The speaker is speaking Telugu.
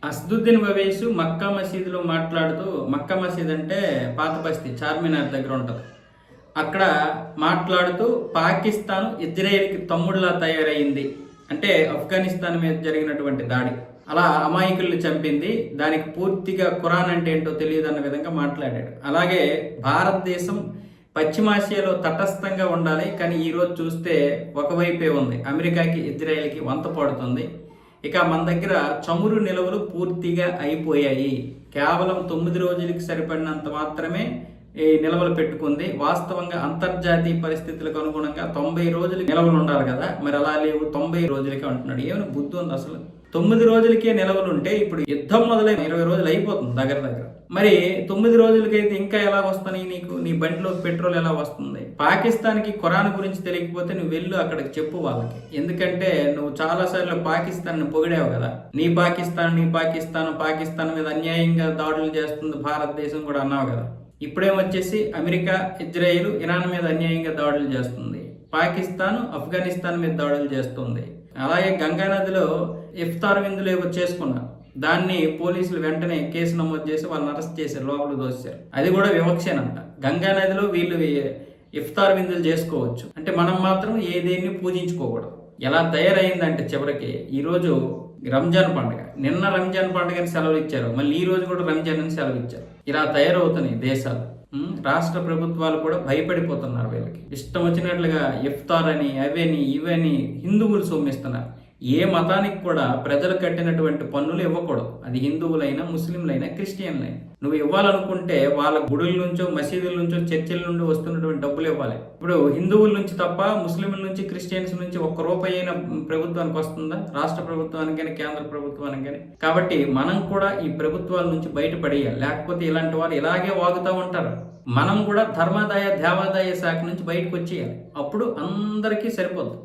అసదుద్దీన్ ఓవైసీ మక్కా మసీదులో మాట్లాడుతూ, మక్కా మసీద్ అంటే పాత బస్తీ చార్మినార్ దగ్గర ఉంటుంది. అక్కడ మాట్లాడుతూ పాకిస్తాన్ ఇజ్రాయెల్కి తమ్ముళ్లా తయారైంది, అంటే ఆఫ్ఘనిస్తాన్ మీద జరిగినటువంటి దాడి అలా అమాయకుల్ని చంపింది, దానికి పూర్తిగా ఖురాన్ అంటే ఏంటో తెలియదు అన్న విధంగా మాట్లాడాడు. అలాగే భారతదేశం పశ్చిమాసియాలో తటస్థంగా ఉండాలి, కానీ ఈరోజు చూస్తే ఒకవైపే ఉంది, అమెరికాకి ఇజ్రాయెల్కి వంత పడుతుంది. ఇక మన దగ్గర చమురు నిల్వలు పూర్తిగా అయిపోయాయి, కేవలం 9 రోజులకి సరిపడినంత మాత్రమే ఈ నిల్వలు పెట్టుకుంది. వాస్తవంగా అంతర్జాతీయ పరిస్థితులకు అనుగుణంగా 90 రోజులు నిల్వలు ఉండాలి కదా, మరి అలా లేవు, 90 రోజులకే అంటున్నాడు. ఏమైనా బుద్ధి ఉంది అసలు? 9 రోజులకే నిల్వలు ఉంటే ఇప్పుడు యుద్ధం మొదలై 20 రోజులు అయిపోతుంది దగ్గర దగ్గర. మరి 9 రోజులకైతే ఇంకా ఎలా వస్తాయి నీకు? నీ బండిలో పెట్రోల్ ఎలా వస్తుంది? పాకిస్తాన్కి ఖురాన్ గురించి తెలియకపోతే నువ్వు వెళ్ళు అక్కడికి చెప్పు వాళ్ళకి. ఎందుకంటే నువ్వు చాలాసార్లు పాకిస్తాన్ పొగిడావు కదా, నీ పాకిస్తాన్ మీద అన్యాయంగా దాడులు చేస్తుంది భారతదేశం కూడా అన్నావు కదా. ఇప్పుడేమొచ్చేసి అమెరికా, ఇజ్రాయెల్, ఇరాన్ మీద అన్యాయంగా దాడులు చేస్తుంది, పాకిస్తాన్ ఆఫ్ఘనిస్తాన్ మీద దాడులు చేస్తుంది. అలాగే గంగా నదిలో ఇఫ్తార్ విందులు ఏవో చేసుకున్నారు, దాన్ని పోలీసులు వెంటనే కేసు నమోదు చేసి వాళ్ళని అరెస్ట్ చేశారు, లోపల దోశారు. అది కూడా వివక్షేనంట. గంగా నదిలో వీళ్ళు ఇఫ్తార్ విందులు చేసుకోవచ్చు, అంటే మనం మాత్రం ఏదేన్ని పూజించుకోకూడదు. ఎలా తయారైందంటే చివరికి ఈరోజు రంజాన్ పండుగ, నిన్న రంజాన్ పండుగని సెలవులు ఇచ్చారు, మళ్ళీ ఈ రోజు కూడా రంజాన్ అని సెలవు ఇచ్చారు. ఇలా తయారవుతున్నాయి దేశాలు. రాష్ట్ర ప్రభుత్వాలు కూడా భయపడిపోతున్నారు వీళ్ళకి. ఇష్టం వచ్చినట్లుగా ఇఫ్తార్ అని అవని ఇవని హిందువులు సొమ్మిస్తున్నారు. ఏ మతానికి కూడా ప్రజలు కట్టినటువంటి పన్నులు ఇవ్వకూడదు, అది హిందువులైనా, ముస్లింలైనా, క్రిస్టియన్లైనా. నువ్వు ఇవ్వాలనుకుంటే వాళ్ళ గుడుల నుంచో, మసీదుల నుంచో, చర్చిల నుండి వస్తున్నటువంటి డబ్బులు ఇవ్వాలి. ఇప్పుడు హిందువుల నుంచి తప్ప ముస్లింల నుంచి, క్రిస్టియన్స్ నుంచి ఒక్క రూపాయి అయినా ప్రభుత్వానికి వస్తుందా? రాష్ట్ర ప్రభుత్వానికి కానీ, కేంద్ర ప్రభుత్వానికి కానీ. కాబట్టి మనం కూడా ఈ ప్రభుత్వాల నుంచి బయటపడేయాలి, లేకపోతే ఇలాంటి వాళ్ళు ఇలాగే వాగుతూ ఉంటారు. మనం కూడా ధర్మాదాయ దేవాదాయ శాఖ నుంచి బయటకు వచ్చేయాలి, అప్పుడు అందరికీ సరిపోద్ది.